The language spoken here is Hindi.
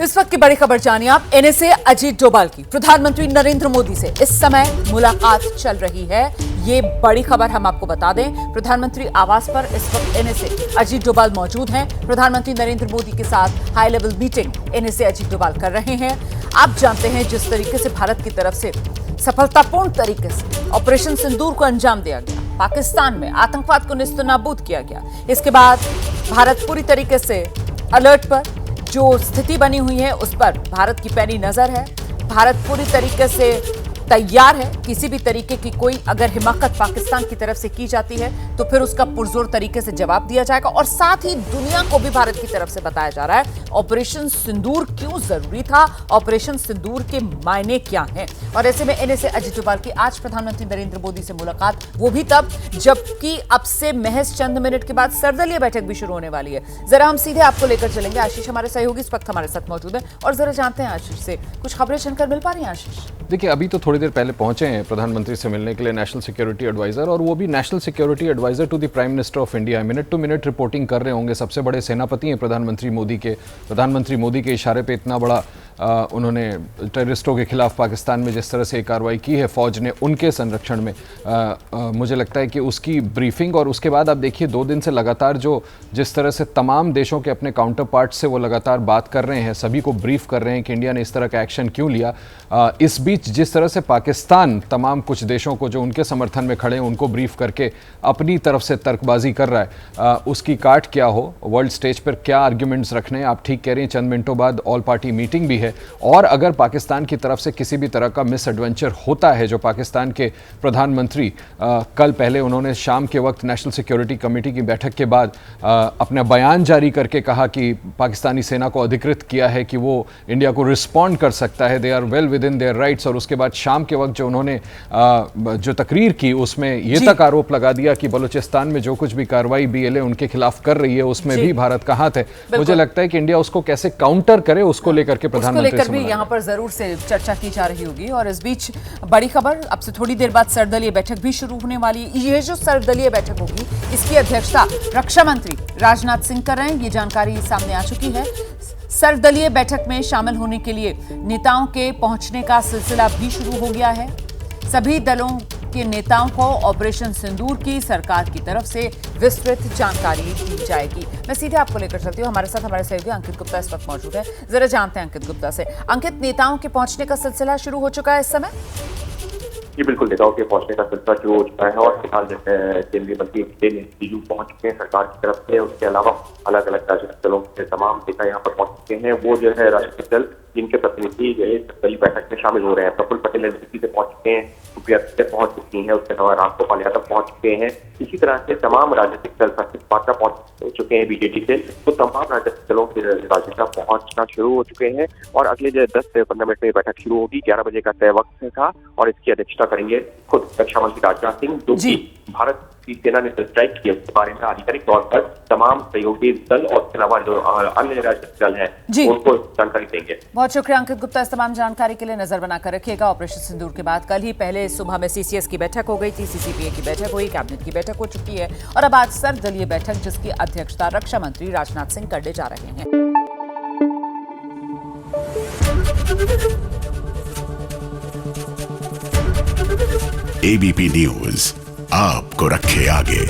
इस वक्त की बड़ी खबर जानिए आप। एनएसए अजीत डोभाल की प्रधानमंत्री नरेंद्र मोदी से इस समय मुलाकात चल रही है। ये बड़ी खबर हम आपको बता दें। प्रधानमंत्री आवास पर इस वक्त एनएसए अजीत डोभाल मौजूद हैं। प्रधानमंत्री नरेंद्र मोदी के साथ high level meeting NSA Ajit Doval कर रहे हैं। आप जानते हैं जिस तरीके से भारत की तरफ से सफलतापूर्ण तरीके से ऑपरेशन सिंदूर को अंजाम दिया गया, पाकिस्तान में आतंकवाद को नेस्तनाबूद किया गया, इसके बाद भारत पूरी तरीके से अलर्ट पर, जो स्थिति बनी हुई है उस पर भारत की पैनी नजर है। भारत पूरी तरीके से तैयार है। किसी भी तरीके की कोई अगर हिमाकत पाकिस्तान की तरफ से की जाती है तो फिर उसका पुरजोर तरीके से जवाब दिया जाएगा। और साथ ही दुनिया को भी भारत की तरफ से बताया जा रहा है ऑपरेशन सिंदूर क्यों जरूरी था, ऑपरेशन सिंदूर के मायने क्या हैं। और ऐसे में एनएसए अजीत डोभाल की आज प्रधानमंत्री नरेंद्र मोदी से मुलाकात, वो भी तब जबकि अब से महज चंद मिनट के बाद सर्वदलीय बैठक भी शुरू होने वाली है। जरा हम सीधे आपको लेकर चलेंगे। आशीष हमारे सहयोगी इस वक्त हमारे साथ मौजूद है और जरा जानते हैं आशीष से कुछ खबरें जानकर मिल पा रही हैं। आशीष, देखिए, अभी तो थोड़ी देर पहले पहुंचे हैं प्रधानमंत्री से मिलने के लिए नेशनल सिक्योरिटी एडवाइजर, और वो भी national security adviser to the prime minister of India. Minute to minute reporting कर रहे होंगे। सबसे बड़े सेनापति हैं प्रधानमंत्री मोदी के इशारे पे इतना बड़ा उन्होंने टेररिस्टों के खिलाफ पाकिस्तान में जिस तरह से कार्रवाई की है फौज ने उनके संरक्षण में, मुझे लगता है कि उसकी ब्रीफिंग, और उसके बाद आप देखिए 2 दिन से लगातार जिस तरह से तमाम देशों के अपने काउंटर पार्ट से वो लगातार बात कर रहे हैं, सभी को ब्रीफ कर रहे हैं कि इंडिया ने इस तरह का एक्शन क्यों लिया। इस बीच जिस तरह से पाकिस्तान तमाम कुछ देशों को जो उनके समर्थन में खड़े हैं उनको ब्रीफ करके अपनी तरफ से तर्कबाजी कर रहा है, उसकी काट क्या हो, वर्ल्ड स्टेज पर क्या आर्ग्यूमेंट्स रखने हैं। आप ठीक कह रही हैं, चंद मिनटों बाद ऑल पार्टी मीटिंग भी है। और अगर पाकिस्तान की तरफ से किसी भी तरह का मिस एडवेंचर होता है, जो पाकिस्तान के प्रधानमंत्री कल पहले उन्होंने शाम के वक्त नेशनल सिक्योरिटी कमेटी की बैठक के बाद अपना बयान जारी करके कहा कि पाकिस्तानी सेना को अधिकृत किया है कि वो इंडिया को रिस्पॉन्ड कर सकता है, they are well within their rights. और उसके बाद शाम के वक्त जो उन्होंने जो तकरीर की उसमें ये तक आरोप लगा दिया कि बलूचिस्तान में जो कुछ भी कार्रवाई बीएलए उनके खिलाफ कर रही है उसमें भी भारत का हाथ है। मुझे लगता है कि इंडिया उसको कैसे काउंटर करे उसको लेकर के प्रधानमंत्री लेकर भी यहाँ पर जरूर से चर्चा की जा रही होगी। और इस बीच बड़ी खबर, अब से थोड़ी देर बाद सर्वदलीय बैठक भी शुरू होने वाली है। ये जो सर्वदलीय बैठक होगी इसकी अध्यक्षता रक्षा मंत्री राजनाथ सिंह कर रहे हैं, ये जानकारी सामने आ चुकी है। सर्वदलीय बैठक में शामिल होने के लिए नेताओं के पहुंचने का सिलसिला भी शुरू हो गया है। सभी दलों के नेताओं को ऑपरेशन सिंदूर की सरकार की तरफ से विस्तृत जानकारी दी जाएगी। मैं सीधे आपको लेकर चलती हूँ। हमारे साथ हमारे सहयोगी अंकित गुप्ता इस वक्त मौजूद है। जरा जानते हैं अंकित गुप्ता से। अंकित, नेताओं के पहुंचने का सिलसिला शुरू हो चुका है इस समय? जी बिल्कुल, नेताओं के पहुंचने का सिलसिला शुरू हो चुका है और फिलहाल केंद्रीय मंत्री पहुंच चुके हैं सरकार की तरफ से। उसके अलावा अलग अलग राजनीतिक दलों के तमाम नेता यहाँ पर पहुंच चुके हैं। वो जो है राजनीतिक दल जिनके प्रतिनिधि बड़ी बैठक में शामिल हो रहे हैं, प्रफुल्ल पटेल एनसीपी से पहुंच चुके हैं, सुप्रिया से पहुंच चुकी हैं, उसके अलावा रामगोपाल यादव पहुंच चुके हैं। इसी तरह से तमाम राजनीतिक दल भाजपा पहुंच चुके हैं बीजेपी से, तो तमाम राजनीतिक दलों के राजनेता पहुंचना शुरू हो चुके हैं। और अगले 10 से 15 मिनट में बैठक शुरू होगी। 11 बजे का तय वक्त था और इसकी अध्यक्षता करेंगे खुद रक्षा मंत्री राजनाथ सिंह, जो कि भारत की सेना ने स्ट्राइक किया उसके बारे में आधिकारिक तौर पर तमाम सहयोगी दल और इसके अलावा जो अन्य राजनीतिक दल हैं उनको जानकारी देंगे। बहुत शुक्रिया अंकित गुप्ता इस तमाम जानकारी के लिए। नजर बनाकर रखिएगा। ऑपरेशन सिंदूर के बाद कल ही पहले सुबह में सीसीएस की बैठक हो गई थी, सीसीपीए की बैठक हुई, कैबिनेट की बैठक हो चुकी है और अब आज सर्वदलीय बैठक जिसकी अध्यक्षता रक्षा मंत्री राजनाथ सिंह करने जा रहे हैं। एबीपी न्यूज आपको रखे आगे।